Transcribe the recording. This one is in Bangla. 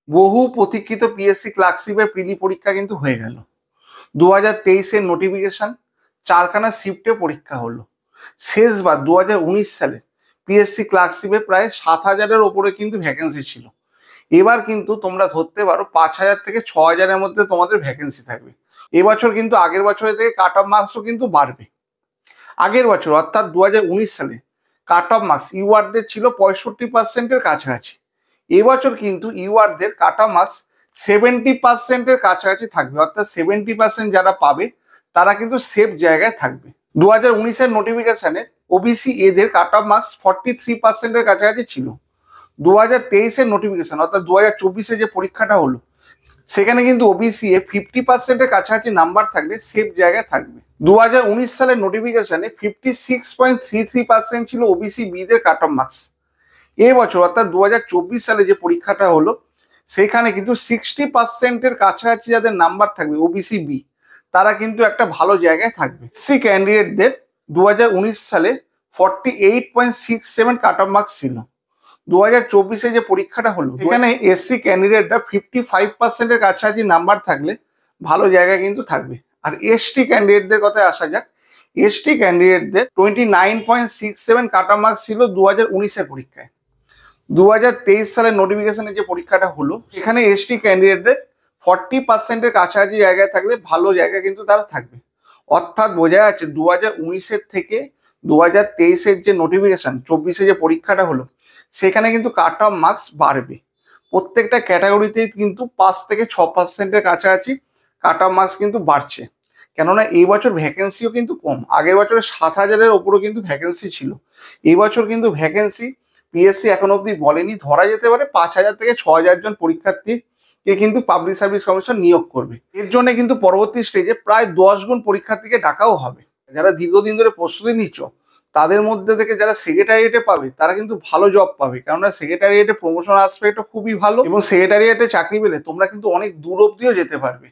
বহু প্রতীক্ষিত পিএসসি ক্লার্কশিপের প্রিলি পরীক্ষা কিন্তু হয়ে গেল। 2023-এর নোটিফিকেশন, চারখানা শিফটে পরীক্ষা হলো। শেষবার 2019 সালে পিএসসি ক্লার্কশিপে প্রায় 7,000-এর ওপরে কিন্তু ভ্যাকেন্সি ছিল। এবার কিন্তু তোমরা ধরতে পারো 5,000 থেকে 6,000-এর মধ্যে তোমাদের ভ্যাকেন্সি থাকবে। এবছর কিন্তু আগের বছরের থেকে কাট অফ মার্কসও কিন্তু বাড়বে। আগের বছর অর্থাৎ 2019 সালে কাট অফ মার্কস ইউআরদের ছিল 65%-এর কাছাকাছি। এবছর কিন্তু ইউআরদের কাট অফ মার্কস 70%-এর কাছাকাছি থাকবে, অর্থাৎ 70% যারা পাবে তারা কিন্তু সেফ জায়গায় থাকবে। 2019-এর নোটিফিকেশনে ওবিসি এদের কাট অফ মার্কস 43%-এর কাছাকাছি ছিল। 2023-এর নোটিফিকেশন অর্থাৎ 2024-এ যে পরীক্ষাটা হলো সেখানে কিন্তু ওবিসি এ 50%-এর কাছাকাছি নাম্বার থাকলে সেফ জায়গায় থাকবে। 2019 সালের নোটিফিকেশনে 56.33% ছিল ওবিসি বিদের কাট অফ মার্কস। এবছর অর্থাৎ 2024 সালে যে পরীক্ষাটা হলো সেখানে কিন্তু 60%-এর কাছাকাছি যাদের নাম্বার থাকবে ওবিসি বি, তারা কিন্তু একটা ভালো জায়গায় থাকবে। সি ক্যান্ডিডেটদের 2019 সালে 48.67 কাট অফ মার্কস ছিল। 2024-এ যে পরীক্ষাটা হলো এখানে এসসি ক্যান্ডিডেটরা 55%-এর কাছাকাছি নাম্বার থাকলে ভালো জায়গায় কিন্তু থাকবে। আর এসটি ক্যান্ডিডেটদের কথায় আসা যাক, এসটি ক্যান্ডিডেটদের 29.67 কাট অফ মার্কস ছিল 2019-এর পরীক্ষায়। 2023 সালের নোটিফিকেশনে যে পরীক্ষাটা হলো এখানে এসটি ক্যান্ডিডেটদের 40%-এর কাছাকাছি জায়গায় থাকলে ভালো জায়গায় কিন্তু তারা থাকবে। অর্থাৎ বোঝা যাচ্ছে 2019-এর থেকে 2023-এর যে নোটিফিকেশন 24-এ যে পরীক্ষাটা হলো সেখানে কিন্তু কাট অফ মার্কস বাড়বে। প্রত্যেকটা ক্যাটাগরিতেই কিন্তু 5 থেকে 6%-এর কাছাকাছি কাট অফ মার্কস কিন্তু বাড়ছে। কেননা এই বছর ভ্যাকেন্সিও কিন্তু কম, আগের বছরে 7,000-এর ওপরও কিন্তু ভ্যাকেন্সি ছিল। এই বছর কিন্তু ভ্যাকেন্সি পিএসসি এখন অবধি বলেনি, ধরা যেতে পারে 5,000 থেকে 6,000 জন পরীক্ষার্থীকে কিন্তু পাবলিক সার্ভিস কমিশন নিয়োগ করবে। এর জন্য কিন্তু পরবর্তী স্টেজে প্রায় 10 গুণ পরীক্ষার্থীকে ডাকাও হবে। যারা দীর্ঘদিন ধরে প্রস্তুতি নিচ্ছ তাদের মধ্যে থেকে যারা সেক্রেটারিয়েটে পাবে তারা কিন্তু ভালো জব পাবে, কেননা সেক্রেটারিয়েটে প্রমোশন আসবে, এটা খুবই ভালো, এবং সেক্রেটারিয়েটে চাকরি পেলে তোমরা কিন্তু অনেক দূর অবধিও যেতে পারবে।